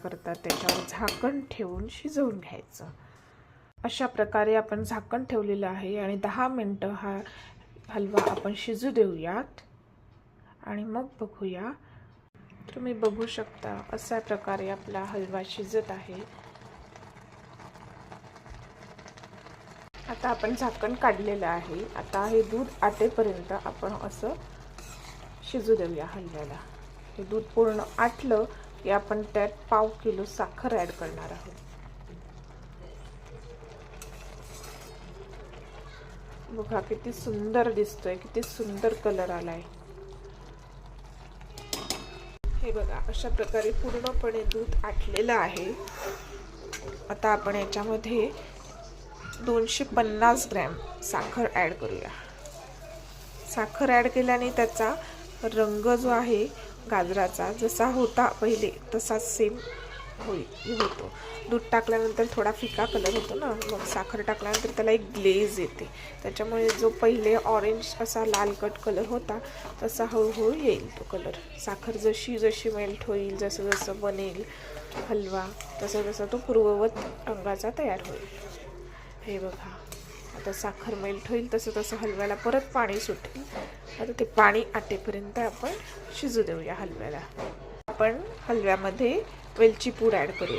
करता त्याच्यावर झाकण ठेवून शिजवून घ्यायचं। अशा प्रकारे आपण झाकण ठेवलेलं आहे आणि 10 मिनिटं हा हलवा आपण शिजू देऊयात आणि मग बघूया। तुम्ही बघू शकता अशा प्रकारे आपला हलवा शिजत आहे। आता आपण झाकण काढलेलं आहे। आता हे दूध आटेपर्यंत आपण असं शिजू देऊया हलव्याला। हे दूध पूर्ण आटलं की आपण त्यात पाव किलो साखर ॲड करणार आहोत। बघा किती सुंदर दिसतोय, किती सुंदर कलर आलाय। हे बघा अशा प्रकारे पूर्णपणे दूध आटलेलं आहे। आता आपण याच्यामध्ये 250 ग्रॅम साखर ॲड करूया। साखर ॲड केल्याने त्याचा रंग जो आहे गाजराचा जसा होता पहिले तसाच सेम होतो। दूध टाकल्यानंतर थोडा फिका कलर होतो ना, मग साखर टाकल्यानंतर त्याला एक ग्लेज येते। त्याच्यामुळे जो पहिले ऑरेंज असा लालकट कलर होता तसा हळूहळू येईल तो कलर। साखर जशी जशी मेल्ट होईल, जसं जसं बनेल हलवा तसा तसा तो पूर्ववत रंगाचा तयार होईल। हे बघा आता साखर मेल्ट होईल तसं तसं हलव्याला परत पाणी सुटेल। आता ते पाणी आटेपर्यंत आपण शिजू देऊया हलव्याला। आपण हलव्यामध्ये वेलची पूड ॲड करूया।